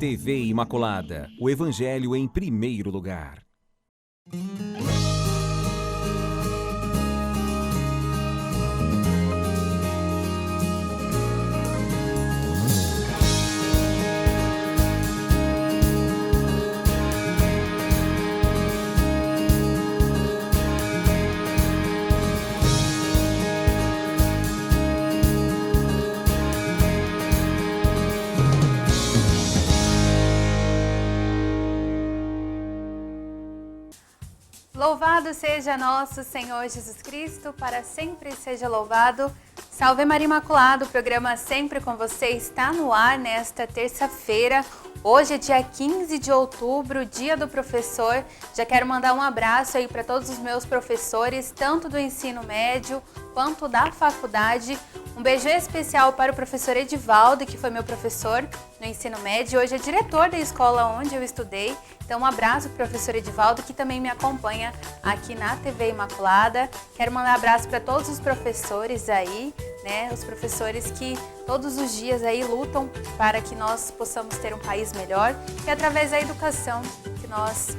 TV Imaculada, o Evangelho em primeiro lugar. Louvado seja nosso Senhor Jesus Cristo, para sempre seja louvado. Salve Maria Imaculada, o programa Sempre com Você está no ar nesta terça-feira. Hoje é dia 15 de outubro, dia do professor. Já quero mandar um abraço aí para todos os meus professores, tanto do ensino médio quanto da faculdade. Um beijo especial para o professor Edivaldo, que foi meu professor no ensino médio. Hoje é diretor da escola onde eu estudei. Então, um abraço para o professor Edivaldo, que também me acompanha aqui na TV Imaculada. Quero mandar um abraço para todos os professores aí, né? Os professores que todos os dias aí lutam para que nós possamos ter um país melhor. E através da educação que nós,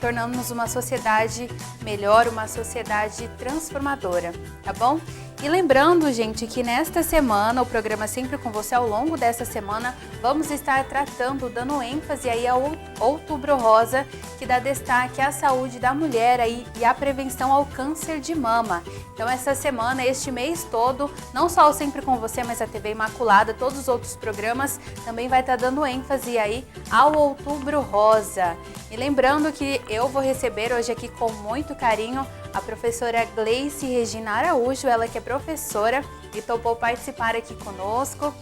tornamos uma sociedade melhor, uma sociedade transformadora, tá bom? E lembrando, gente, que nesta semana, o programa Sempre com Você, ao longo dessa semana, vamos estar tratando, dando ênfase aí ao Outubro Rosa, que dá destaque à saúde da mulher aí e à prevenção ao câncer de mama. Então, essa semana, este mês todo, não só o Sempre com Você, mas a TV Imaculada, todos os outros programas, também vai estar dando ênfase aí ao Outubro Rosa. E lembrando que eu vou receber hoje aqui com muito carinho a professora Gleice Regina Araújo, ela que é professora e topou participar aqui conosco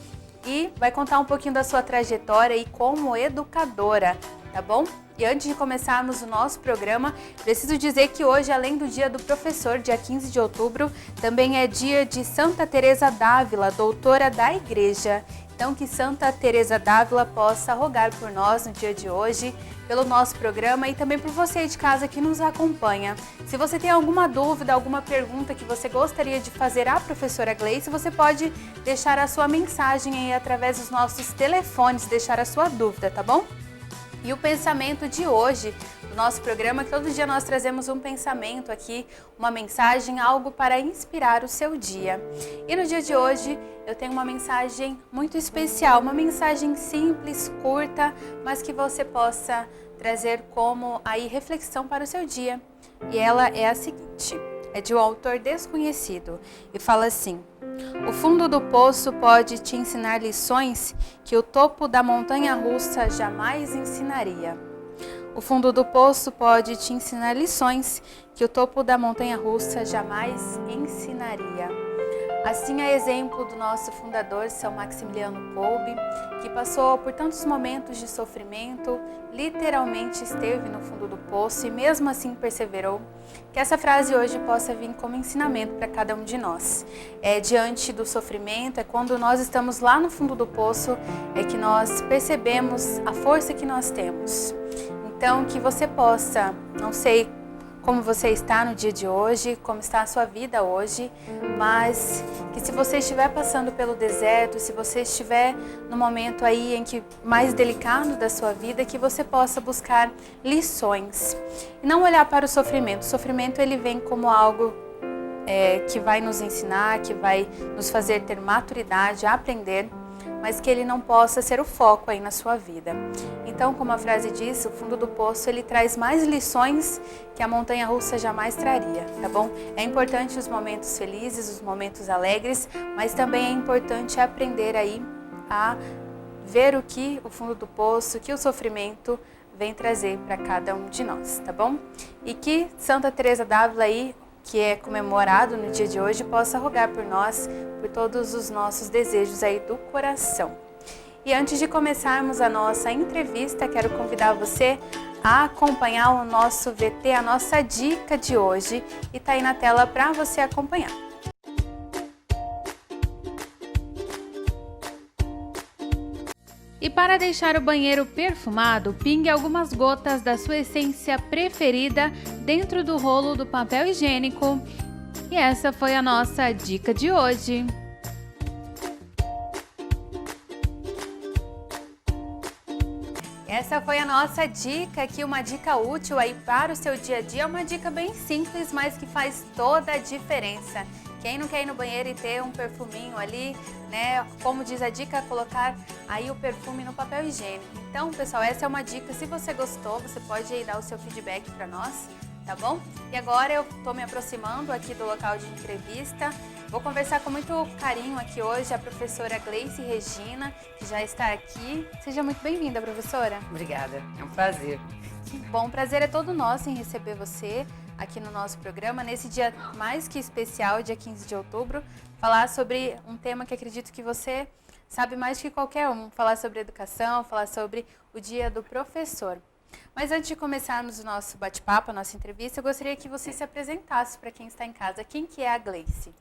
e vai contar um pouquinho da sua trajetória aí como educadora, tá bom? E antes de começarmos o nosso programa, preciso dizer que hoje, além do Dia do Professor, dia 15 de outubro, também é dia de Santa Teresa d'Ávila, doutora da Igreja. Então, que Santa Teresa d'Ávila possa rogar por nós no dia de hoje, pelo nosso programa e também por você de casa que nos acompanha. Se você tem alguma dúvida, alguma pergunta que você gostaria de fazer à professora Gleice, você pode deixar a sua mensagem aí através dos nossos telefones, deixar a sua dúvida, tá bom? E o pensamento de hoje do nosso programa, que todo dia nós trazemos um pensamento aqui, uma mensagem, algo para inspirar o seu dia. E no dia de hoje eu tenho uma mensagem muito especial, uma mensagem simples, curta, mas que você possa trazer como aí reflexão para o seu dia. E ela é a seguinte, é de um autor desconhecido e fala assim: o fundo do poço pode te ensinar lições que o topo da montanha-russa jamais ensinaria. O fundo do poço pode te ensinar lições que o topo da montanha-russa jamais ensinaria. Assim, a exemplo do nosso fundador, São Maximiliano Kolbe, que passou por tantos momentos de sofrimento, literalmente esteve no fundo do poço e mesmo assim perseverou, que essa frase hoje possa vir como ensinamento para cada um de nós. Diante do sofrimento, é quando nós estamos lá no fundo do poço, é que nós percebemos a força que nós temos. Então, que você possa, não sei como você está no dia de hoje, como está a sua vida hoje, mas que se você estiver passando pelo deserto, se você estiver no momento aí em que mais delicado da sua vida, que você possa buscar lições e não olhar para o sofrimento. O sofrimento ele vem como algo que vai nos ensinar, que vai nos fazer ter maturidade, aprender, mas que ele não possa ser o foco aí na sua vida. Então, como a frase diz, o fundo do poço ele traz mais lições que a montanha-russa jamais traria, tá bom? É importante os momentos felizes, os momentos alegres, mas também é importante aprender aí a ver o que o fundo do poço, que o sofrimento vem trazer para cada um de nós, tá bom? E que Santa Teresa d'Ávila aí, que é comemorado no dia de hoje, possa rogar por nós, por todos os nossos desejos aí do coração. E antes de começarmos a nossa entrevista, quero convidar você a acompanhar o nosso VT, a nossa dica de hoje, e tá aí na tela para você acompanhar. E para deixar o banheiro perfumado, pingue algumas gotas da sua essência preferida dentro do rolo do papel higiênico. E essa foi a nossa dica de hoje. Essa foi a nossa dica aqui, uma dica útil aí para o seu dia a dia, uma dica bem simples, mas que faz toda a diferença. Quem não quer ir no banheiro e ter um perfuminho ali, né? Como diz a dica, colocar aí o perfume no papel higiênico. Então, pessoal, essa é uma dica. Se você gostou, você pode aí dar o seu feedback para nós, tá bom? E agora eu tô me aproximando aqui do local de entrevista. Vou conversar com muito carinho aqui hoje a professora Gleice Regina, que já está aqui. Seja muito bem-vinda, professora. Obrigada, é um prazer. Que bom, o prazer é todo nosso em receber você aqui no nosso programa, nesse dia mais que especial, dia 15 de outubro, falar sobre um tema que acredito que você sabe mais que qualquer um, falar sobre educação, falar sobre o Dia do Professor. Mas antes de começarmos o nosso bate-papo, a nossa entrevista, eu gostaria que você se apresentasse para quem está em casa. Quem que é a Gleice?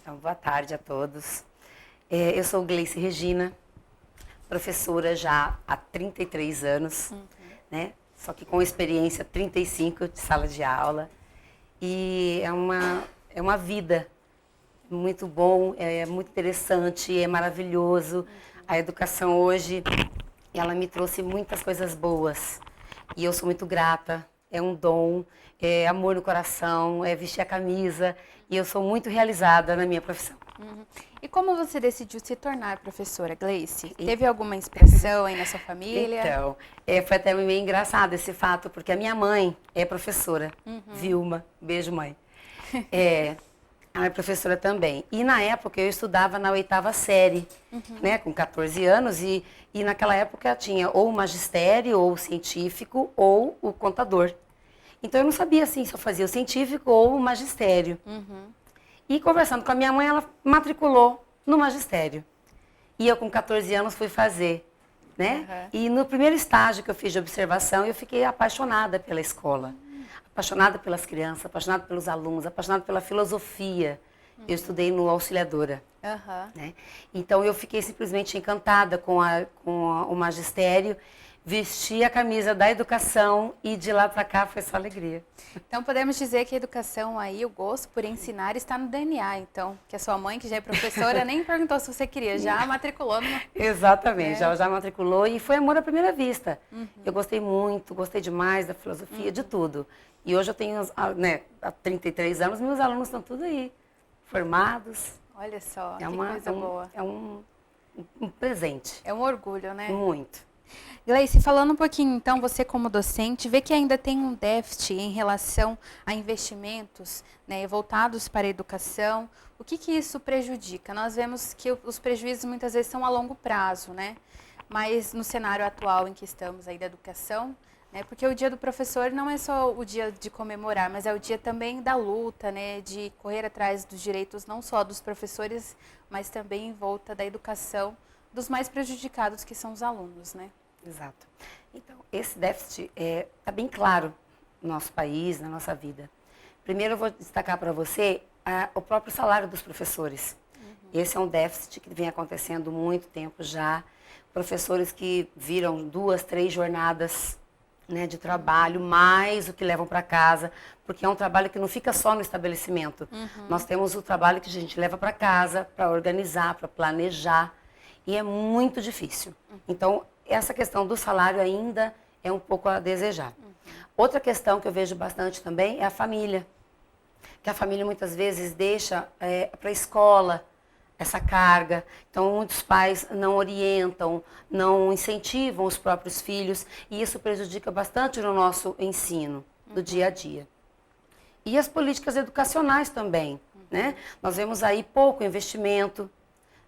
Então, boa tarde a todos. Eu sou Gleice Regina, professora já há 33 anos, né? Só que com experiência 35 de sala de aula. E é uma vida muito bom, é muito interessante, é maravilhoso. A educação hoje, ela me trouxe muitas coisas boas. E eu sou muito grata, é um dom, é amor no coração, é vestir a camisa. E eu sou muito realizada na minha profissão. E como você decidiu se tornar professora, Gleice? Teve alguma inspiração aí na sua família? Então, foi até meio engraçado esse fato, porque a minha mãe é professora, Vilma, beijo mãe. Ela é professora também. E na época eu estudava na 8ª série, né, com 14 anos, e naquela época tinha ou o magistério, ou o científico, ou o contador. Então eu não sabia assim se eu fazia o científico ou o magistério. E conversando com a minha mãe, ela matriculou no magistério. E eu com 14 anos fui fazer, né? E no primeiro estágio que eu fiz de observação, eu fiquei apaixonada pela escola. Apaixonada pelas crianças, apaixonada pelos alunos, apaixonada pela filosofia. Eu estudei no Auxiliadora. Né? Então eu fiquei simplesmente encantada com o magistério. Vesti a camisa da educação e de lá para cá foi só alegria. Então podemos dizer que a educação aí, o gosto por ensinar está no DNA, então. Que a sua mãe, que já é professora, nem perguntou se você queria, já matriculou numa... Exatamente, já matriculou e foi amor à primeira vista. Eu gostei muito, gostei demais da filosofia, de tudo. E hoje eu tenho, né, há 33 anos, meus alunos estão tudo aí, formados. Olha só, que coisa boa. É um presente. É um orgulho, né? Muito. Gleice, falando um pouquinho, então, você como docente, vê que ainda tem um déficit em relação a investimentos, né, voltados para a educação. O que isso prejudica? Nós vemos que os prejuízos muitas vezes são a longo prazo, né? Mas no cenário atual em que estamos aí da educação, né, porque o Dia do Professor não é só o dia de comemorar, mas é o dia também da luta, né, de correr atrás dos direitos não só dos professores, mas também em volta da educação dos mais prejudicados, que são os alunos, né? Exato. Então, esse déficit está bem claro no nosso país, na nossa vida. Primeiro, eu vou destacar para você o próprio salário dos professores. Esse é um déficit que vem acontecendo há muito tempo já. Professores que viram 2, 3 jornadas, né, de trabalho, mais o que levam para casa, porque é um trabalho que não fica só no estabelecimento. Nós temos o trabalho que a gente leva para casa, para organizar, para planejar. E é muito difícil. Então, essa questão do salário ainda é um pouco a desejar. Outra questão que eu vejo bastante também é a família. Que a família muitas vezes deixa para a escola essa carga. Então, muitos pais não orientam, não incentivam os próprios filhos. E isso prejudica bastante no nosso ensino, do dia a dia. E as políticas educacionais também, né? Nós vemos aí pouco investimento,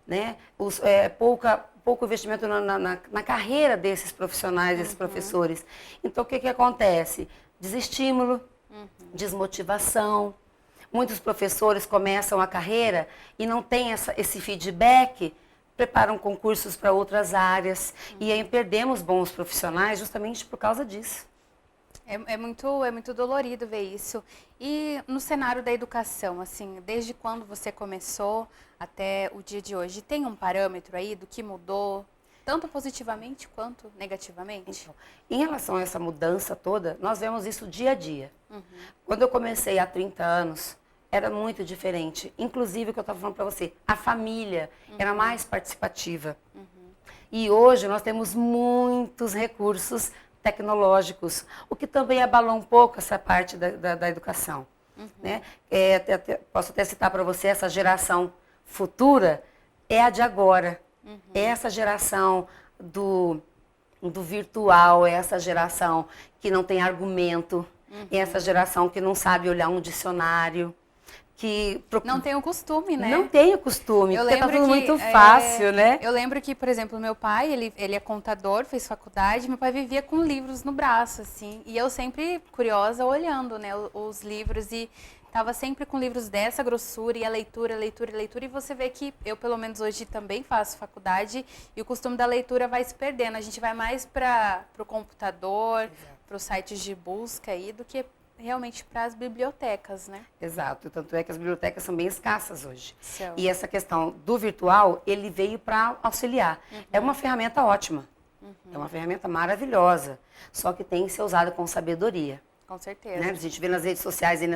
né? Pouco investimento na carreira desses profissionais, desses professores. Então, o que acontece? Desestímulo, desmotivação. Muitos professores começam a carreira e não têm esse feedback, preparam concursos para outras áreas. E aí perdemos bons profissionais justamente por causa disso. É muito dolorido ver isso. E no cenário da educação, assim, desde quando você começou até o dia de hoje, tem um parâmetro aí do que mudou, tanto positivamente quanto negativamente? Então, em relação a essa mudança toda, nós vemos isso dia a dia. Quando eu comecei há 30 anos, era muito diferente. Inclusive, o que eu estava falando para você, a família era mais participativa. E hoje nós temos muitos recursos tecnológicos, o que também abalou um pouco essa parte da educação. Né? Posso até citar para você, essa geração futura é a de agora. É essa geração do virtual, é essa geração que não tem argumento, é essa geração que não sabe olhar um dicionário. Não tem o costume, né? Não tem o costume, porque tá tudo muito fácil, né? Eu lembro que, por exemplo, meu pai, ele é contador, fez faculdade, meu pai vivia com livros no braço, assim, e eu sempre curiosa olhando, né, os livros, e estava sempre com livros dessa grossura, e a leitura, e você vê que eu, pelo menos hoje, também faço faculdade, e o costume da leitura vai se perdendo, a gente vai mais para o computador, para os sites de busca aí, do que realmente para as bibliotecas, né? Exato, tanto é que as bibliotecas são bem escassas hoje. E essa questão do virtual, ele veio para auxiliar. É uma ferramenta ótima, é uma ferramenta maravilhosa, só que tem que ser usada com sabedoria. Com certeza. Né? A gente vê nas redes sociais, aí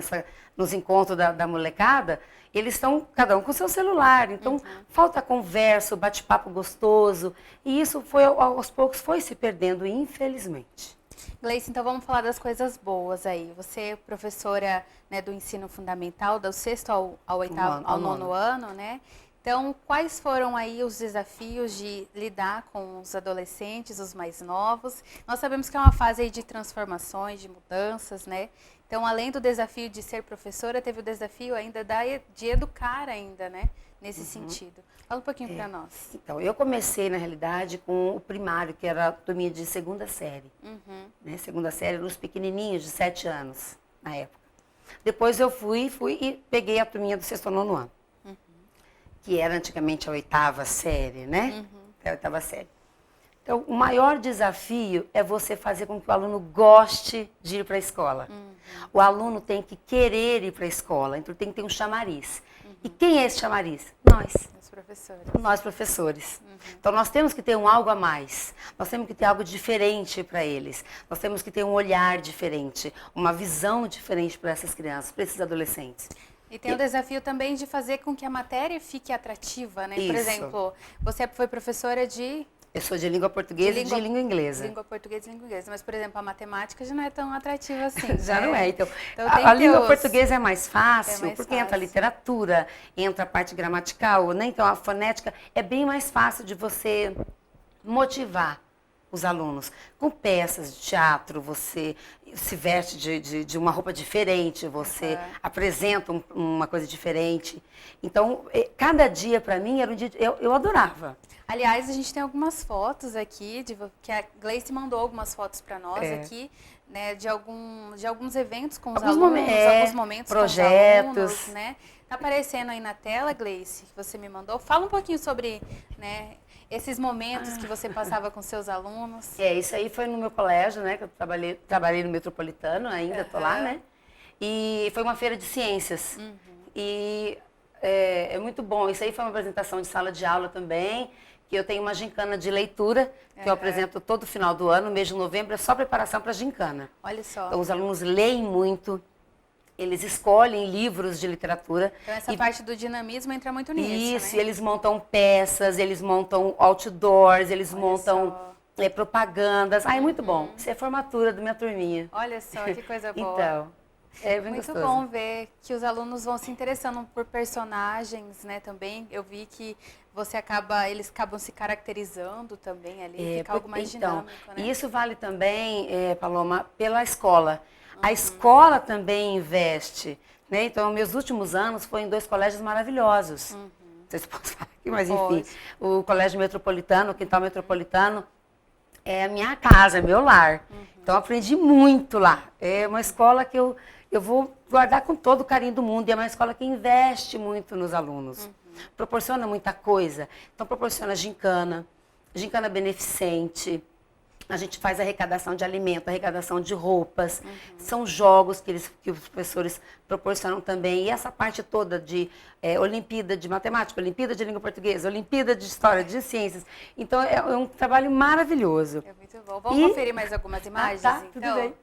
nos encontros da molecada, eles estão cada um com seu celular, então falta conversa, bate-papo gostoso, e isso aos poucos foi se perdendo, infelizmente. Gleice, então vamos falar das coisas boas aí. Você é professora, né, do ensino fundamental, do 6º ao 9º ano, né? Então, quais foram aí os desafios de lidar com os adolescentes, os mais novos? Nós sabemos que é uma fase aí de transformações, de mudanças, né? Então, além do desafio de ser professora, teve o desafio ainda de educar ainda, né? Nesse sentido. Fala um pouquinho para nós. Então, eu comecei, na realidade, com o primário, que era a turminha de 2ª série. Né? 2ª série, nos pequenininhos, de 7 anos, na época. Depois eu fui e peguei a turminha do 6º ao 9º ano. Que era antigamente a 8ª série, né? É a 8ª série. Então, o maior desafio é você fazer com que o aluno goste de ir para a escola. O aluno tem que querer ir para a escola, então tem que ter um chamariz. E quem é esse chamariz? Nós. Os professores. Nós, professores. Então, nós temos que ter um algo a mais. Nós temos que ter algo diferente para eles. Nós temos que ter um olhar diferente, uma visão diferente para essas crianças, para esses adolescentes. E tem o desafio também de fazer com que a matéria fique atrativa, né? Isso. Por exemplo, você foi professora de... Eu sou de língua portuguesa e de língua inglesa. Língua portuguesa e língua inglesa. Mas, por exemplo, a matemática já não é tão atrativa assim. Já né? não é. Então a língua portuguesa é mais fácil, porque fácil. entra a literatura, entra a parte gramatical, né? Então a fonética é bem mais fácil de você motivar os alunos. Com peças de teatro, você se veste de uma roupa diferente, você apresenta uma coisa diferente. Então, cada dia para mim era um dia... Eu adorava. Aliás, a gente tem algumas fotos aqui, que a Gleice mandou algumas fotos para nós aqui, né, de alguns eventos com os alunos, alguns momentos projetos. Com os alunos, né? Tá aparecendo aí na tela, Gleice, que você me mandou. Fala um pouquinho sobre, né, esses momentos que você passava com seus alunos. Isso aí foi no meu colégio, né, que eu trabalhei no Metropolitano, ainda tô lá, né? E foi uma feira de ciências. E é muito bom. Isso aí foi uma apresentação de sala de aula também, que eu tenho uma gincana de leitura, que eu apresento todo final do ano, no mês de novembro, é só preparação para a gincana. Olha só. Então, os alunos leem muito, eles escolhem livros de literatura. Então, essa parte do dinamismo entra muito nisso, Isso, né? eles montam peças, eles montam outdoors, eles montam propagandas. É muito bom. Isso é a formatura da minha turminha. Olha só, que coisa boa. Então, é bem muito gostoso. bom ver que os alunos vão se interessando por personagens, né, também. Eu vi que eles acabam se caracterizando também ali, fica algo mais dinâmico, né? E isso vale também, Paloma, pela escola. A escola também investe, né? Então, meus últimos anos foram em 2 colégios maravilhosos. Não sei se posso falar aqui, mas enfim. O Colégio Metropolitano, o Quintal Metropolitano, é a minha casa, é meu lar. Então, eu aprendi muito lá. É uma escola que eu vou guardar com todo o carinho do mundo. E é uma escola que investe muito nos alunos. Proporciona muita coisa. Então, proporciona gincana beneficente. A gente faz arrecadação de alimento, arrecadação de roupas. São jogos que os professores proporcionam também. E essa parte toda de Olimpíada de Matemática, Olimpíada de Língua Portuguesa, Olimpíada de História, de Ciências. Então, é um trabalho maravilhoso. É muito bom. Vamos conferir mais algumas imagens, tá, então? Tudo bem.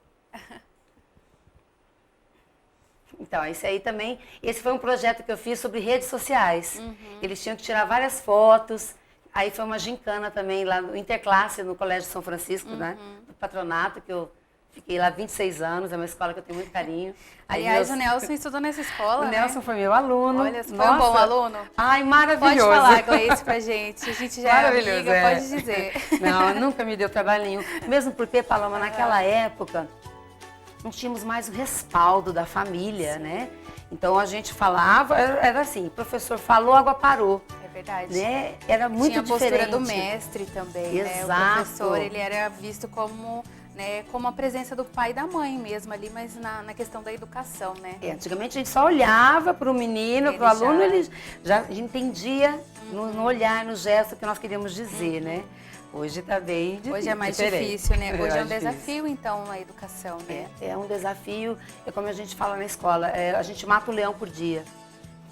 Então, esse aí também, esse foi um projeto que eu fiz sobre redes sociais. Eles tinham que tirar várias fotos Aí foi uma gincana também lá no Interclasse, no Colégio São Francisco, né? No patronato, que eu fiquei lá 26 anos, é uma escola que eu tenho muito carinho. Aliás, o Nelson estudou nessa escola, O né? Nelson foi meu aluno. Olha, foi um bom aluno? Ai, maravilhoso. Pode falar, Gleice, pra gente. A gente já é amiga, pode dizer. Não, nunca me deu trabalho nenhum. Mesmo porque, Paloma, naquela época, não tínhamos mais o respaldo da família, né? Então a gente falava, era assim, o professor falou, a água parou. É verdade. Né? Era muito diferente. Tinha a postura do mestre também, Exato. né? O professor, ele era visto como, né, como a presença do pai e da mãe mesmo ali, mas na questão da educação, né? Antigamente a gente só olhava para o menino, para o aluno, ele já entendia no olhar, no gesto que nós queríamos dizer, né? Hoje está bem diferente. Hoje é mais difícil, né? Hoje é um desafio, então, a educação, né? É um desafio, é como a gente fala na escola, a gente mata o leão por dia.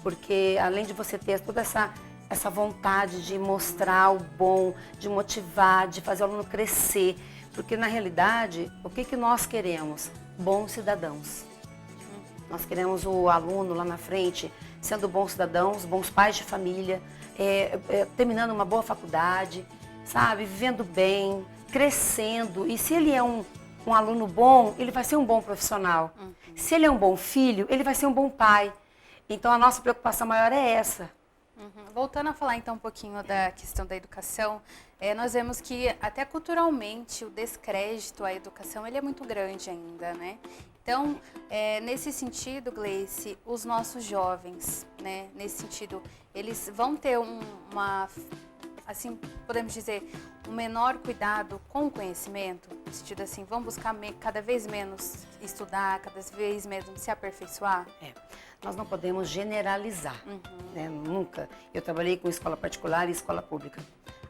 Porque além de você ter toda essa vontade de mostrar o bom, de motivar, de fazer o aluno crescer. Porque na realidade, o que nós queremos? Bons cidadãos. Nós queremos o aluno lá na frente sendo bons cidadãos, bons pais de família, terminando uma boa faculdade, sabe, vivendo bem, crescendo. E se ele é um aluno bom, ele vai ser um bom profissional. Se ele é um bom filho, ele vai ser um bom pai. Então a nossa preocupação maior é essa. Voltando a falar então um pouquinho da questão da educação, nós vemos que até culturalmente o descrédito à educação ele é muito grande ainda, né? Então, nesse sentido, Gleice, os nossos jovens, né, nesse sentido, eles vão ter assim, podemos dizer, um menor cuidado com o conhecimento, no sentido assim, vão buscar cada vez menos estudar, cada vez menos se aperfeiçoar? Nós não podemos generalizar, né? Nunca. Eu trabalhei com escola particular e escola pública.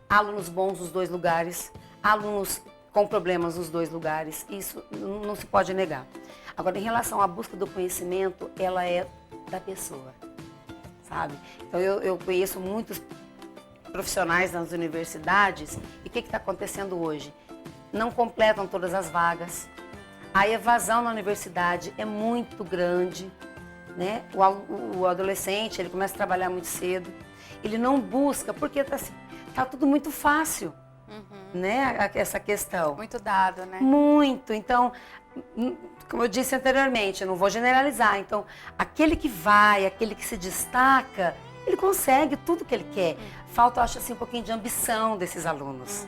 Alunos bons nos dois lugares, alunos com problemas nos dois lugares, isso não se pode negar. Agora, em relação à busca do conhecimento, ela é da pessoa, sabe? Então, eu conheço muitos profissionais nas universidades e o que está acontecendo hoje? Não completam todas as vagas, a evasão na universidade é muito grande, né? O adolescente, ele começa a trabalhar muito cedo, ele não busca, porque tá tudo muito fácil, né? Essa questão. Muito dado, né? Muito. Então, como eu disse anteriormente, eu não vou generalizar. Então, aquele que vai, aquele que se destaca, ele consegue tudo que ele quer. Falta, eu acho assim, um pouquinho de ambição desses alunos,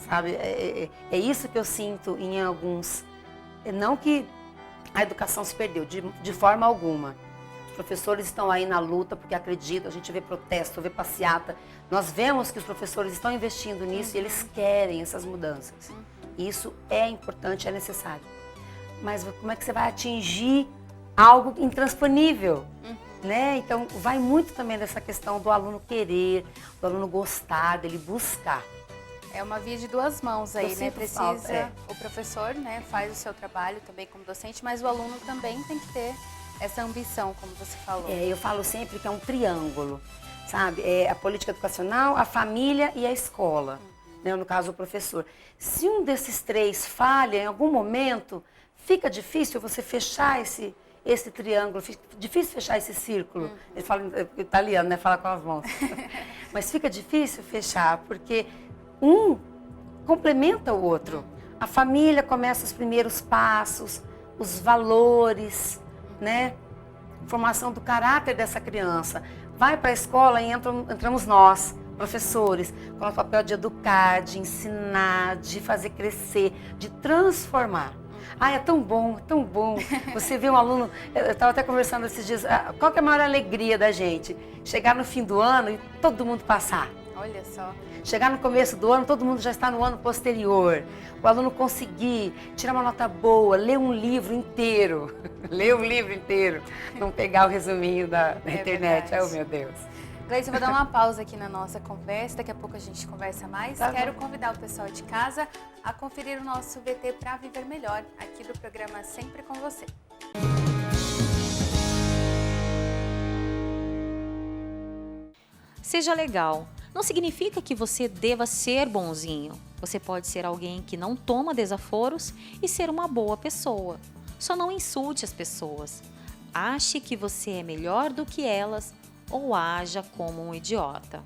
sabe? É isso que eu sinto em alguns. Não que a educação se perdeu, de forma alguma. Os professores estão aí na luta porque acreditam, a gente vê protesto, vê passeata. Nós vemos que os professores estão investindo nisso e eles querem essas mudanças. Isso é importante, é necessário. Mas como é que você vai atingir algo intransponível? Né? Então, vai muito também dessa questão do aluno querer, do aluno gostar, dele buscar. É uma via de duas mãos aí, né? Precisa, o professor, né, faz o seu trabalho também como docente, mas o aluno também tem que ter essa ambição, como você falou. Eu falo sempre que é um triângulo, sabe? É a política educacional, a família e a escola, né? No caso, o professor. Se um desses três falha em algum momento, fica difícil você fechar esse triângulo, difícil fechar esse círculo. Ele fala em italiano, né? Fala com as mãos. Mas fica difícil fechar, porque um complementa o outro. A família começa os primeiros passos, os valores, né? Formação do caráter dessa criança. Vai para a escola e entramos nós, professores, com o papel de educar, de ensinar, de fazer crescer, de transformar. É tão bom, é tão bom. Você vê um aluno, eu estava até conversando esses dias, qual que é a maior alegria da gente? Chegar no fim do ano e todo mundo passar. Olha só. Chegar no começo do ano, todo mundo já está no ano posterior. O aluno conseguir tirar uma nota boa, ler um livro inteiro. Ler um livro inteiro. Não pegar o resuminho da internet. Verdade. Meu Deus. Gleice, eu vou dar uma pausa aqui na nossa conversa, daqui a pouco a gente conversa mais. Tá Quero bom. convidar o pessoal de casa a conferir o nosso VT para Viver Melhor, aqui do programa Sempre com Você. Seja legal. Não significa que você deva ser bonzinho. Você pode ser alguém que não toma desaforos e ser uma boa pessoa. Só não insulte as pessoas. Ache que você é melhor do que elas ou haja como um idiota.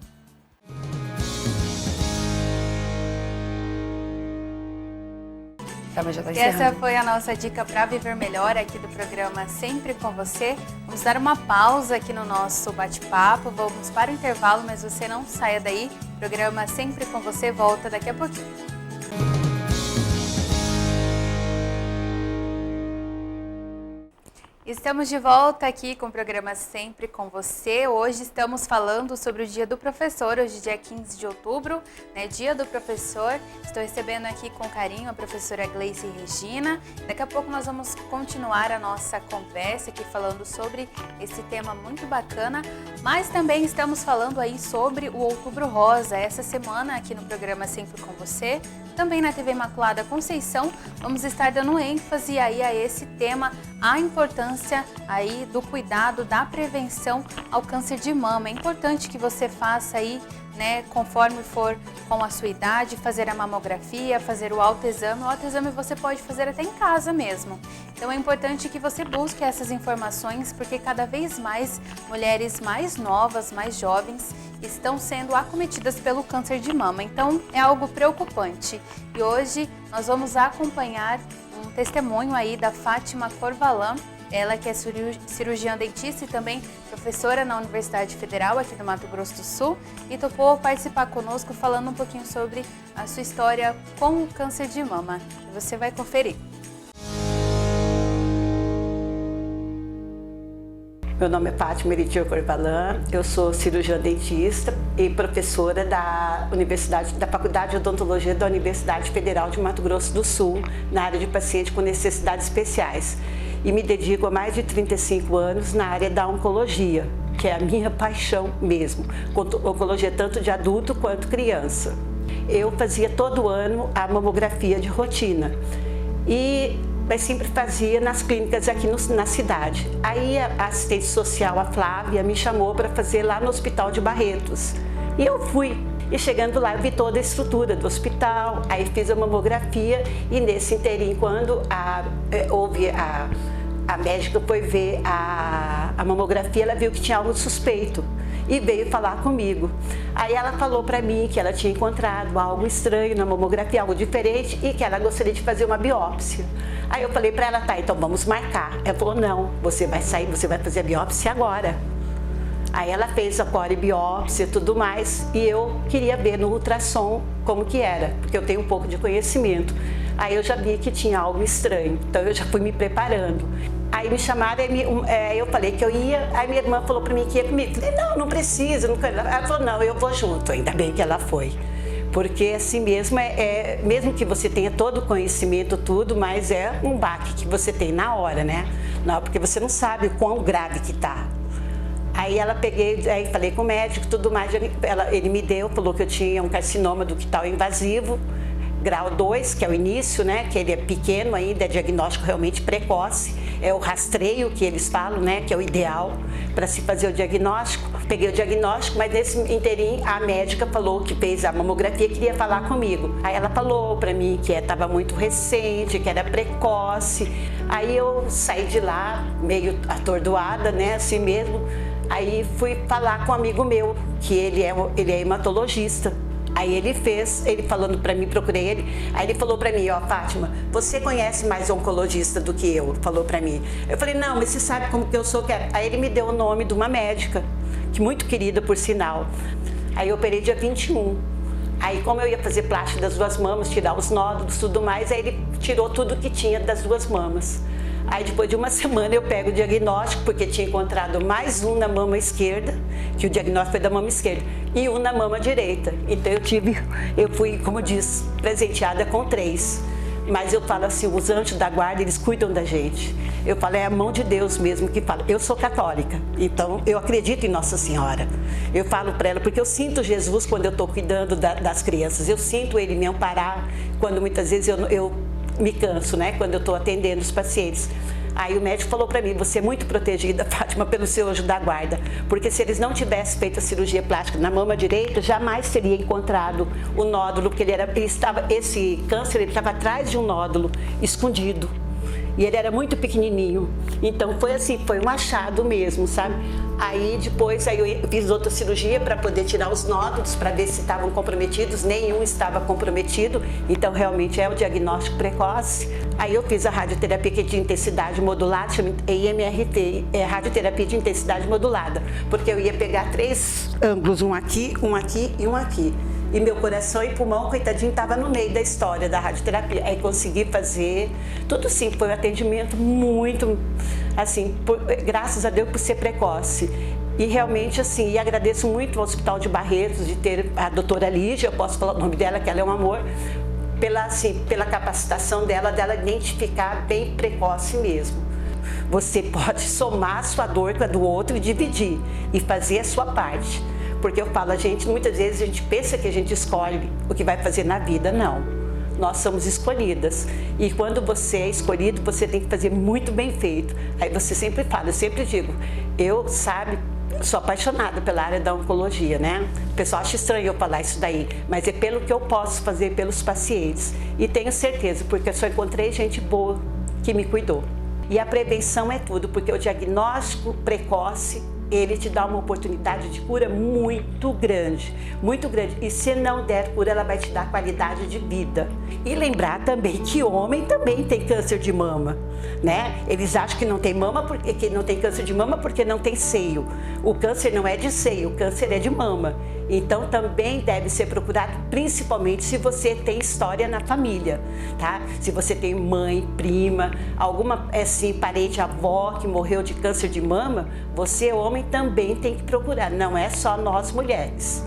Tá, mas já tá E essa encerrando. foi a nossa dica para viver melhor aqui do programa Sempre com Você. Vamos dar uma pausa aqui no nosso bate-papo, vamos para o intervalo, mas você não saia daí. O programa Sempre com Você volta daqui a pouquinho. Estamos de volta aqui com o programa Sempre com Você. Hoje estamos falando sobre o Dia do Professor, hoje dia 15 de outubro, né? Dia do Professor. Estou recebendo aqui com carinho a professora Gleice Regina. Daqui a pouco nós vamos continuar a nossa conversa aqui falando sobre esse tema muito bacana, mas também estamos falando aí sobre o Outubro Rosa. Essa semana aqui no programa Sempre com Você, também na TV Imaculada Conceição, vamos estar dando ênfase aí a esse tema, a importância aí do cuidado, da prevenção ao câncer de mama. É importante que você faça aí, né, conforme for com a sua idade, fazer a mamografia, fazer o autoexame. O autoexame você pode fazer até em casa mesmo. Então é importante que você busque essas informações, porque cada vez mais mulheres mais novas, mais jovens, estão sendo acometidas pelo câncer de mama. Então é algo preocupante. E hoje nós vamos acompanhar um testemunho aí da Fátima Corvalã, ela que é cirurgiã dentista e também professora na Universidade Federal aqui do Mato Grosso do Sul, e topou participar conosco falando um pouquinho sobre a sua história com o câncer de mama. Você vai conferir. Meu nome é Fátima Corvalã, eu sou cirurgiã dentista e professora da Faculdade de Odontologia da Universidade Federal de Mato Grosso do Sul, na área de paciente com necessidades especiais. E me dedico há mais de 35 anos na área da oncologia, que é a minha paixão mesmo, oncologia tanto de adulto quanto criança. Eu fazia todo ano a mamografia de rotina, mas sempre fazia nas clínicas aqui na cidade. Aí a assistente social, a Flávia, me chamou para fazer lá no Hospital de Barretos. E eu fui. E chegando lá, eu vi toda a estrutura do hospital, aí fiz a mamografia e nesse inteirinho, quando a médica foi ver a mamografia, ela viu que tinha algo suspeito e veio falar comigo. Aí ela falou para mim que ela tinha encontrado algo estranho na mamografia, algo diferente, e que ela gostaria de fazer uma biópsia. Aí eu falei para ela, tá, então vamos marcar. Ela falou, não, você vai fazer a biópsia agora. Aí ela fez a corebiópsia e tudo mais, e eu queria ver no ultrassom como que era, porque eu tenho um pouco de conhecimento. Aí eu já vi que tinha algo estranho, então eu já fui me preparando. Aí me chamaram, eu falei que eu ia, aí minha irmã falou para mim que ia comigo. Eu falei, não precisa. Ela falou, não, eu vou junto, ainda bem que ela foi. Porque assim mesmo, mesmo que você tenha todo o conhecimento, tudo, mas é um baque que você tem na hora, né? Não, porque você não sabe o quão grave que tá. Aí aí falei com o médico, tudo mais, ele me falou que eu tinha um carcinoma ductal invasivo, grau 2, que é o início, né, que ele é pequeno ainda, é diagnóstico realmente precoce, é o rastreio que eles falam, né, que é o ideal para se fazer o diagnóstico. Peguei o diagnóstico, mas nesse inteirinho a médica falou que fez a mamografia e queria falar comigo. Aí ela falou para mim que estava muito recente, que era precoce. Aí eu saí de lá meio atordoada, né, assim mesmo. Aí fui falar com um amigo meu, que ele é hematologista. Aí ele falando para mim, procurei ele, aí ele falou para mim, ó, Fátima, você conhece mais oncologista do que eu? Falou para mim. Eu falei, não, mas você sabe como que eu sou? Aí ele me deu o nome de uma médica, que muito querida por sinal. Aí eu operei dia 21. Aí como eu ia fazer plástica das duas mamas, tirar os nódulos, tudo mais, aí ele tirou tudo que tinha das duas mamas. Aí depois de uma semana eu pego o diagnóstico, porque tinha encontrado mais um na mama esquerda, que o diagnóstico foi da mama esquerda, e um na mama direita. Então eu fui, como diz, presenteada com 3. Mas eu falo assim, os anjos da guarda, eles cuidam da gente. Eu falo, é a mão de Deus mesmo que fala. Eu sou católica, então eu acredito em Nossa Senhora. Eu falo para ela, porque eu sinto Jesus quando eu estou cuidando das crianças. Eu sinto Ele me amparar, quando muitas vezes eu me canso, né, quando eu estou atendendo os pacientes. Aí o médico falou para mim, você é muito protegida, Fátima, pelo seu anjo da guarda, porque se eles não tivessem feito a cirurgia plástica na mama direita, jamais teria encontrado o nódulo, porque esse câncer estava atrás de um nódulo escondido. E ele era muito pequenininho. Então foi assim, foi um achado mesmo, sabe? Aí depois eu fiz outra cirurgia para poder tirar os nódulos, para ver se estavam comprometidos. Nenhum estava comprometido, então realmente é o diagnóstico precoce. Aí eu fiz a radioterapia que é de intensidade modulada, chama IMRT, é radioterapia de intensidade modulada, porque eu ia pegar 3 ângulos, um aqui e um aqui. E meu coração e pulmão, coitadinho, estava no meio da história da radioterapia. Aí consegui fazer tudo sim, foi um atendimento muito, assim, graças a Deus por ser precoce. E realmente, assim, e agradeço muito ao Hospital de Barretos de ter a doutora Lígia, eu posso falar o nome dela, que ela é um amor, pela capacitação dela identificar bem precoce mesmo. Você pode somar a sua dor com a do outro e dividir, e fazer a sua parte. Porque eu falo, muitas vezes a gente pensa que a gente escolhe o que vai fazer na vida, não. Nós somos escolhidas. E quando você é escolhido, você tem que fazer muito bem feito. Aí você sempre fala, eu sempre digo, eu sou apaixonada pela área da oncologia, né? O pessoal acha estranho eu falar isso daí, mas é pelo que eu posso fazer pelos pacientes. E tenho certeza, porque eu só encontrei gente boa que me cuidou. E a prevenção é tudo, porque o diagnóstico precoce, ele te dá uma oportunidade de cura muito grande, muito grande. E se não der cura, ela vai te dar qualidade de vida. E lembrar também que homem também tem câncer de mama, né? Eles acham que não tem mama, que não tem câncer de mama porque não tem seio. O câncer não é de seio, o câncer é de mama. Então também deve ser procurado, principalmente se você tem história na família, tá? Se você tem mãe, prima, alguma parente, avó que morreu de câncer de mama, você, homem, também tem que procurar, não é só nós mulheres.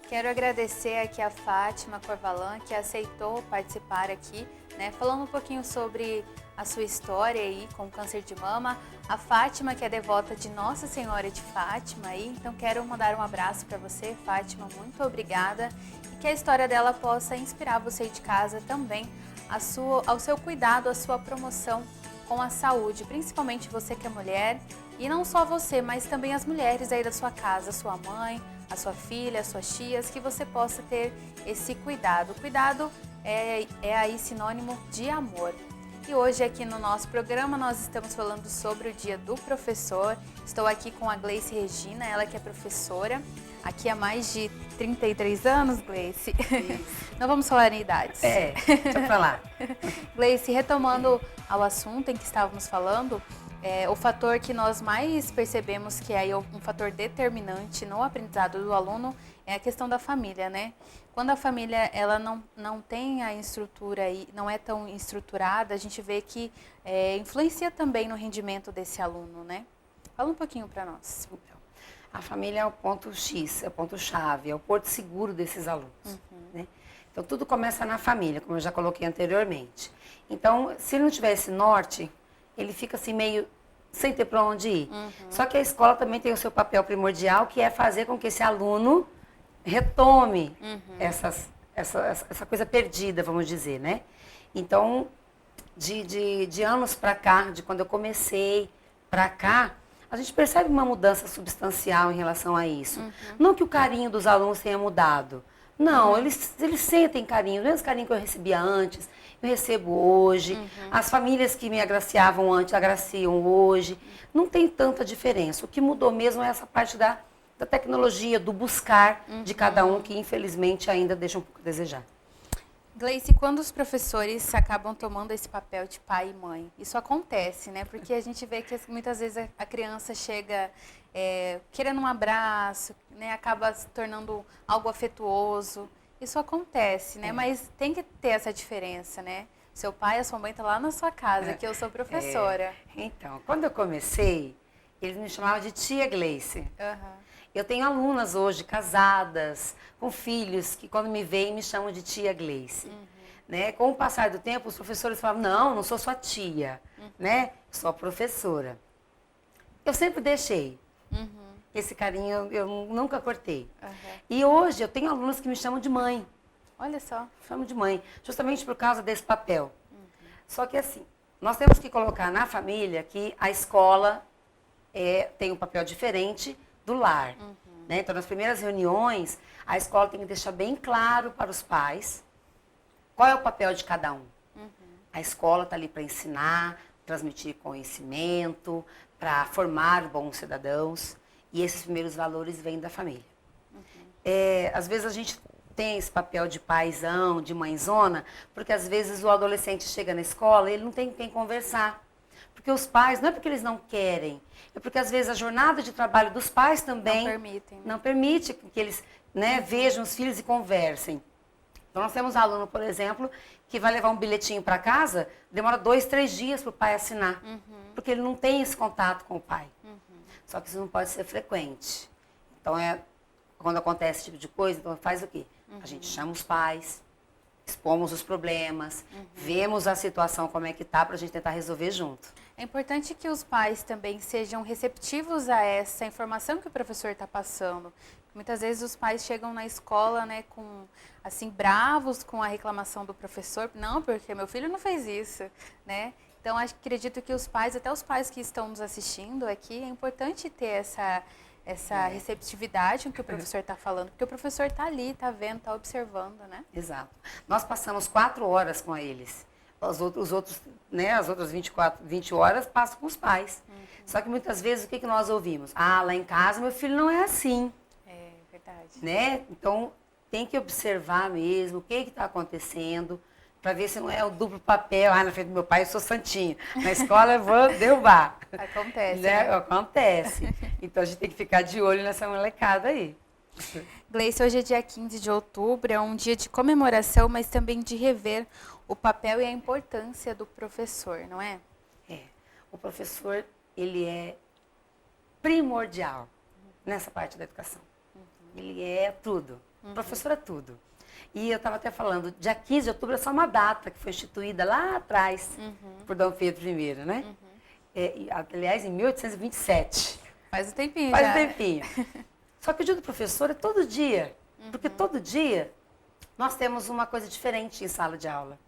Quero agradecer aqui a Fátima Corvalan, que aceitou participar aqui, né, falando um pouquinho sobre a sua história aí com câncer de mama. A Fátima, que é devota de Nossa Senhora de Fátima aí, então quero mandar um abraço para você, Fátima, muito obrigada, e que a história dela possa inspirar você de casa também ao seu cuidado, à sua promoção com a saúde, principalmente você que é mulher, e não só você, mas também as mulheres aí da sua casa, sua mãe, a sua filha, as suas tias, que você possa ter esse cuidado. O cuidado é aí sinônimo de amor. E hoje aqui no nosso programa nós estamos falando sobre o Dia do Professor. Estou aqui com a Gleice Regina, ela que é professora, aqui há mais de 33 anos, Gleice. Não vamos falar em idades. Deixa eu falar. Gleice, retomando ao assunto em que estávamos falando, o fator que nós mais percebemos que é aí um fator determinante no aprendizado do aluno é a questão da família, né? Quando a família ela não tem a estrutura e não é tão estruturada, a gente vê que influencia também no rendimento desse aluno, né? Fala um pouquinho para nós. Então, a família é o ponto X, é o ponto-chave, é o porto seguro desses alunos, né? Então, tudo começa na família, como eu já coloquei anteriormente. Então, se ele não tiver esse norte, ele fica assim meio sem ter para onde ir. Só que a escola também tem o seu papel primordial, que é fazer com que esse aluno retome essa coisa perdida, vamos dizer, né? Então, de anos para cá, de quando eu comecei para cá, a gente percebe uma mudança substancial em relação a isso. Não que o carinho dos alunos tenha mudado. Não, eles sentem carinho, o mesmo carinho que eu recebia antes, eu recebo hoje. As famílias que me agraciavam antes, agraciam hoje. Não tem tanta diferença. O que mudou mesmo é essa parte da tecnologia, do buscar de cada um, que infelizmente ainda deixa um pouco a desejar. Gleice, quando os professores acabam tomando esse papel de pai e mãe, isso acontece, né? Porque a gente vê que muitas vezes a criança chega querendo um abraço, né? Acaba se tornando algo afetuoso. Isso acontece, né? Mas tem que ter essa diferença, né? Seu pai e a sua mãe estão lá na sua casa, que eu sou professora. Então, quando eu comecei, eles me chamavam de tia Gleice. Eu tenho alunas hoje, casadas, com filhos, que quando me veem me chamam de tia Gleice. Né? Com o passar do tempo, os professores falavam, não sou sua tia, né? Sou a professora. Eu sempre deixei. Esse carinho eu nunca cortei. E hoje eu tenho alunos que me chamam de mãe. Olha só. Chamo de mãe, justamente por causa desse papel. Só que assim, nós temos que colocar na família que a escola tem um papel diferente do lar. Né? Então, nas primeiras reuniões, a escola tem que deixar bem claro para os pais qual é o papel de cada um. A escola está ali para ensinar, transmitir conhecimento, para formar bons cidadãos. E esses primeiros valores vêm da família. Às vezes a gente tem esse papel de paizão, de mãezona, porque às vezes o adolescente chega na escola e ele não tem com quem conversar. Porque os pais, não é porque eles não querem, é porque às vezes a jornada de trabalho dos pais também não permite que eles, né, vejam os filhos e conversem. Então nós temos um aluno, por exemplo, que vai levar um bilhetinho para casa, demora 2, 3 dias para o pai assinar, porque ele não tem esse contato com o pai. Só que isso não pode ser frequente. Então, quando acontece esse tipo de coisa, então faz o quê? A gente chama os pais, expomos os problemas, vemos a situação como é que tá para a gente tentar resolver junto. É importante que os pais também sejam receptivos a essa informação que o professor está passando. Muitas vezes os pais chegam na escola, né, assim, bravos com a reclamação do professor. Não, porque meu filho não fez isso, né? Então, acredito que os pais, até os pais que estão nos assistindo aqui, é importante ter essa receptividade com que o professor está falando, porque o professor está ali, está vendo, está observando, né? Exato. Nós passamos 4 horas com eles. Os outros, né, as outras 20 horas passam com os pais. Só que muitas vezes o que nós ouvimos? Ah, lá em casa meu filho não é assim. É verdade. Né? Então, tem que observar mesmo o que está acontecendo, para ver se não é o duplo papel. Ah, na frente do meu pai eu sou santinho. Na escola eu vou derrubar. Acontece, né? né? Acontece. Então, a gente tem que ficar de olho nessa molecada aí. Gleice, hoje é dia 15 de outubro, é um dia de comemoração, mas também de rever o papel e a importância do professor, não é? O professor, ele é primordial nessa parte da educação. Ele é tudo. O professor é tudo. E eu estava até falando, dia 15 de outubro é só uma data que foi instituída lá atrás por Dom Pedro I, né? Aliás, em 1827. Faz um tempinho Faz já. um tempinho. Só que o dia do professor é todo dia. Porque todo dia nós temos uma coisa diferente em sala de aula.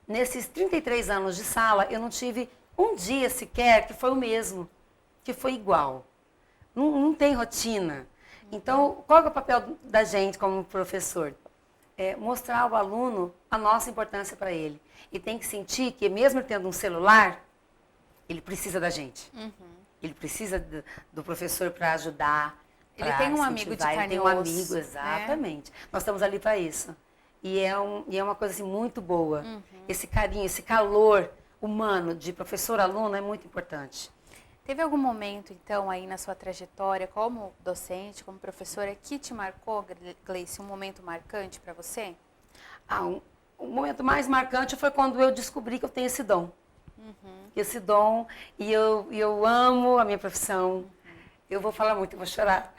Nesses 33 anos de sala, eu não tive um dia sequer que foi o mesmo, que foi igual. Não tem rotina. Então, qual é o papel da gente como professor? É mostrar ao aluno a nossa importância para ele. E tem que sentir que, mesmo tendo um celular, ele precisa da gente. Ele precisa do professor para ajudar. Ele tem um amigo de carne Ele tem um amigo, exatamente. Nós estamos ali para isso. E é uma coisa assim, muito boa. Esse carinho, esse calor humano de professor-aluno é muito importante. Teve algum momento, então, aí na sua trajetória, como docente, como professora, que te marcou, Gleice, um momento marcante para você? O momento mais marcante foi quando eu descobri que eu tenho esse dom. Esse dom, e eu amo a minha profissão. Eu vou falar muito, eu vou chorar.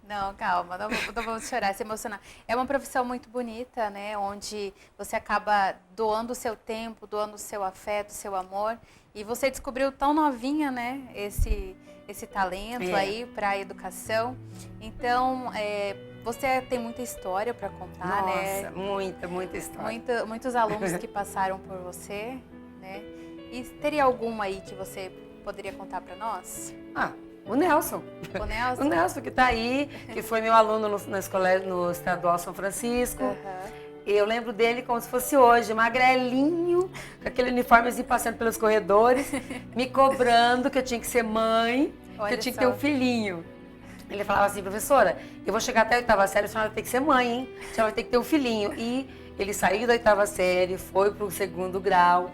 Não, calma, não vamos chorar, se emocionar. É uma profissão muito bonita, né? Onde você acaba doando o seu tempo, doando o seu afeto, o seu amor. E você descobriu tão novinha, né? Esse talento aí para a educação. Então, você tem muita história para contar, né? Nossa, muita história. Muitos alunos que passaram por você, né? E teria alguma aí que você poderia contar para nós? O Nelson. O Nelson? O Nelson que está aí, que foi meu aluno no Estadual São Francisco. Eu lembro dele como se fosse hoje, magrelinho, com aquele uniformezinho passando pelos corredores, me cobrando que eu tinha que ser mãe, que eu tinha que ter um filhinho. Ele falava assim, professora, eu vou chegar até a 8ª série, a senhora vai ter que ser mãe, hein? A senhora vai ter que ter um filhinho. E ele saiu da 8ª série, foi para o 2º grau.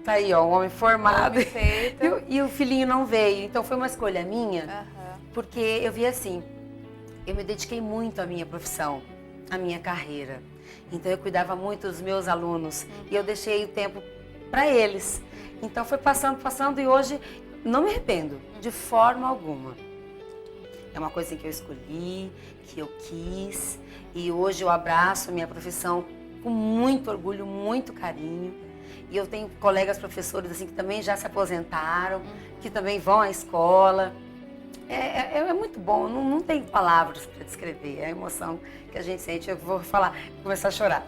Tá aí, ó, um homem formado. E o filhinho não veio. Então foi uma escolha minha, porque eu vi assim, eu me dediquei muito à minha profissão, à minha carreira. Então eu cuidava muito dos meus alunos e eu deixei o tempo para eles. Então foi passando e hoje não me arrependo de forma alguma. É uma coisa que eu escolhi, que eu quis e hoje eu abraço a minha profissão com muito orgulho, muito carinho. E eu tenho colegas professores assim que também já se aposentaram, que também vão à escola. É muito bom, não tem palavras para descrever a emoção que a gente sente. Eu vou começar a chorar.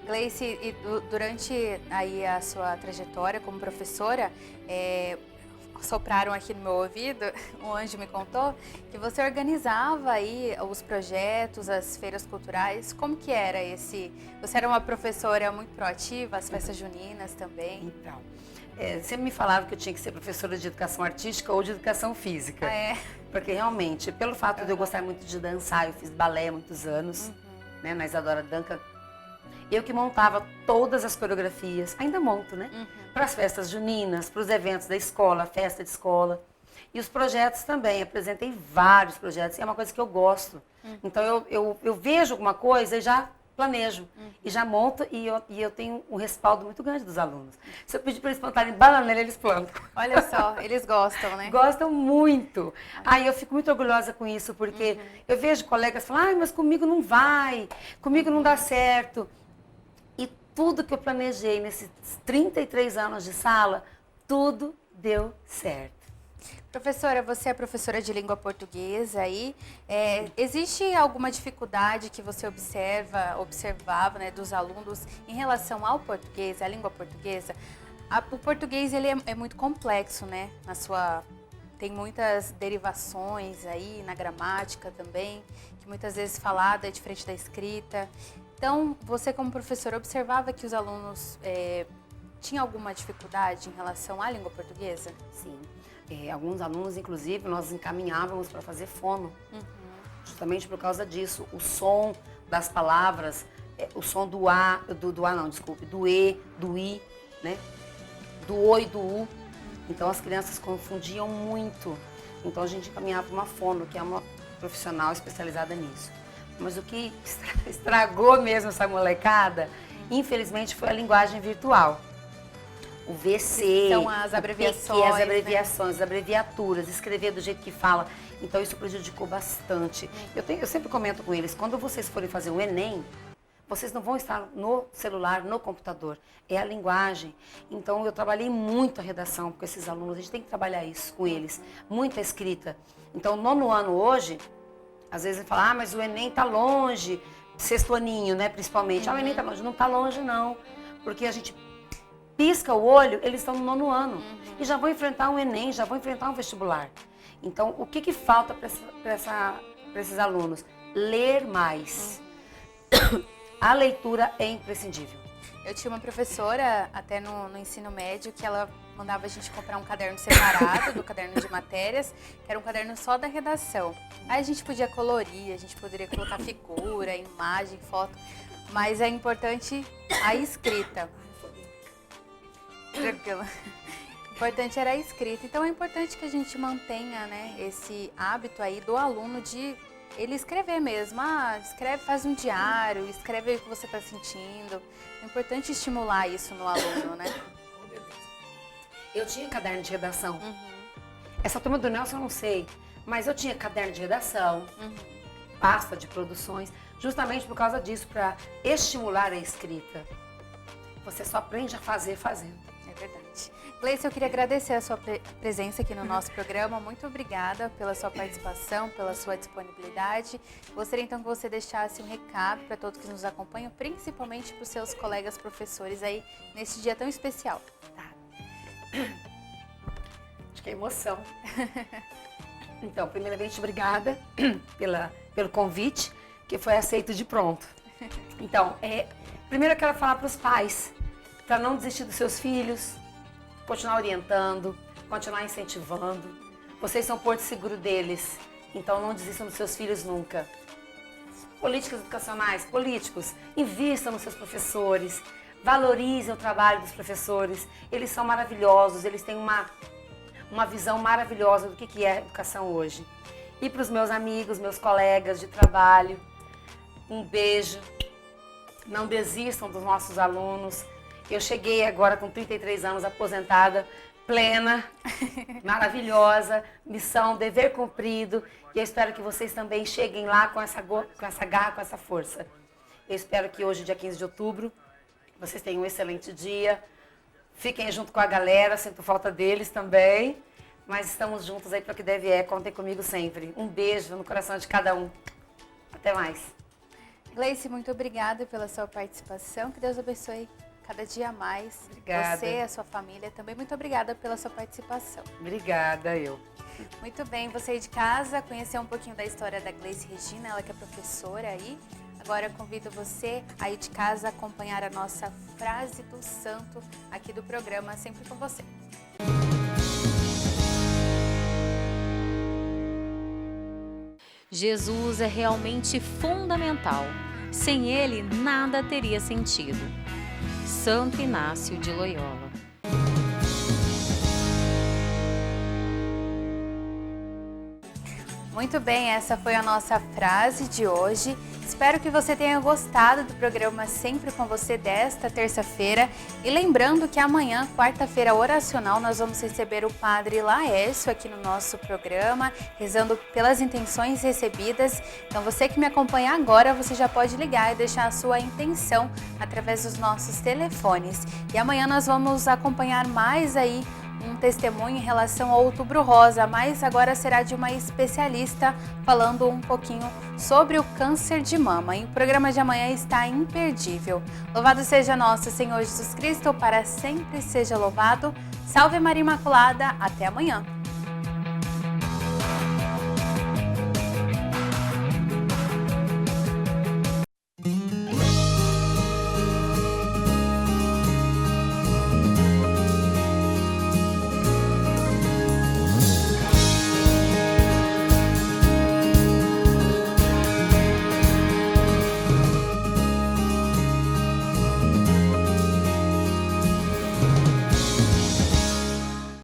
Gleice, e durante aí a sua trajetória como professora, sopraram aqui no meu ouvido, o Anjo me contou, que você organizava aí os projetos, as feiras culturais. Como que era esse... Você era uma professora muito proativa, as festas juninas também? Então, sempre me falavam que eu tinha que ser professora de educação artística ou de educação física. Porque realmente, pelo fato de eu gostar muito de dançar, eu fiz balé há muitos anos, né, na Isadora Duncan. Eu que montava todas as coreografias, ainda monto, né? Para as festas juninas, para os eventos da escola, festa de escola. E os projetos também, apresentei vários projetos, e é uma coisa que eu gosto. Então eu vejo alguma coisa e já planejo, e já monto, e eu tenho um respaldo muito grande dos alunos. Se eu pedir para eles plantarem bananeira, eles plantam. Olha só, eles gostam, né? Gostam muito. Aí eu fico muito orgulhosa com isso, porque eu vejo colegas falando, mas comigo não vai, comigo não dá certo. Tudo que eu planejei nesses 33 anos de sala, tudo deu certo. Professora, você é professora de língua portuguesa aí. Existe alguma dificuldade que você observava, né, dos alunos em relação ao português, à língua portuguesa? O português ele é muito complexo, né? Tem muitas derivações aí na gramática também, que muitas vezes falada é diferente da escrita. Então, você como professora observava que os alunos tinham alguma dificuldade em relação à língua portuguesa? Sim. Alguns alunos, inclusive, nós encaminhávamos para fazer fono. Justamente por causa disso. O som das palavras, o som do A, do E, do I, né? Do O e do U. Então, as crianças confundiam muito. Então, a gente encaminhava para uma fono, que é uma profissional especializada nisso. Mas o que estragou mesmo essa molecada, infelizmente, foi a linguagem virtual. O VC, são as abreviações, as abreviações, as abreviaturas, escrever do jeito que fala. Então, isso prejudicou bastante. Eu sempre comento com eles, quando vocês forem fazer o Enem, vocês não vão estar no celular, no computador. É a linguagem. Então, eu trabalhei muito a redação com esses alunos. A gente tem que trabalhar isso com eles. Muita escrita. Então, nono ano hoje... Às vezes ele fala, mas o Enem tá longe, sexto aninho, né, principalmente. O Enem tá longe. Não tá longe, não. Porque a gente pisca o olho, eles estão no nono ano. E já vão enfrentar um Enem, já vão enfrentar um vestibular. Então, o que falta para esses alunos? Ler mais. A leitura é imprescindível. Eu tinha uma professora, até no ensino médio, que ela mandava a gente comprar um caderno separado do caderno de matérias, que era um caderno só da redação. Aí a gente podia colorir, a gente poderia colocar figura, imagem, foto, mas é importante a escrita. Tranquila. O importante era a escrita. Então é importante que a gente mantenha, né, esse hábito aí do aluno de ele escrever mesmo. Escreve, faz um diário, escreve o que você está sentindo. É importante estimular isso no aluno, né? Eu tinha caderno de redação. Essa turma do Nelson eu não sei, mas eu tinha caderno de redação, pasta de produções, justamente por causa disso, para estimular a escrita. Você só aprende a fazer fazendo. É verdade. Gleice, eu queria agradecer a sua presença aqui no nosso programa. Muito obrigada pela sua participação, pela sua disponibilidade. Gostaria então que você deixasse um recado para todos que nos acompanham, principalmente para os seus colegas professores aí nesse dia tão especial. Acho que é emoção. Então, primeiramente, obrigada pelo convite, que foi aceito de pronto. Então, primeiro eu quero falar para os pais, para não desistir dos seus filhos, continuar orientando, continuar incentivando. Vocês são o porto seguro deles, então não desistam dos seus filhos nunca. Políticas educacionais, políticos, invistam nos seus professores, valorizem o trabalho dos professores. Eles são maravilhosos, eles têm uma visão maravilhosa do que é a educação hoje. E para os meus amigos, meus colegas de trabalho, um beijo. Não desistam dos nossos alunos. Eu cheguei agora com 33 anos, aposentada, plena, maravilhosa, missão, dever cumprido. E eu espero que vocês também cheguem lá com essa garra, com essa força. Eu espero que hoje, dia 15 de outubro, vocês tenham um excelente dia. Fiquem junto com a galera, sinto falta deles também. Mas estamos juntos aí para o que deve é. Contem comigo sempre. Um beijo no coração de cada um. Até mais. Gleice, muito obrigada pela sua participação. Que Deus abençoe cada dia mais. Obrigada. Você, a sua família também. Muito obrigada pela sua participação. Obrigada, eu. Muito bem, você aí de casa, conhecer um pouquinho da história da Gleice Regina, ela que é professora aí. Agora eu convido você aí de casa a acompanhar a nossa frase do santo aqui do programa Sempre com Você. Jesus é realmente fundamental. Sem ele, nada teria sentido. Santo Inácio de Loyola. Muito bem, essa foi a nossa frase de hoje. Espero que você tenha gostado do programa Sempre com Você desta terça-feira. E lembrando que amanhã, quarta-feira oracional, nós vamos receber o Padre Laércio aqui no nosso programa, rezando pelas intenções recebidas. Então você que me acompanha agora, você já pode ligar e deixar a sua intenção através dos nossos telefones. E amanhã nós vamos acompanhar mais aí um testemunho em relação ao Outubro Rosa, mas agora será de uma especialista falando um pouquinho sobre o câncer de mama. E o programa de amanhã está imperdível. Louvado seja nosso Senhor Jesus Cristo, para sempre seja louvado. Salve Maria Imaculada, até amanhã.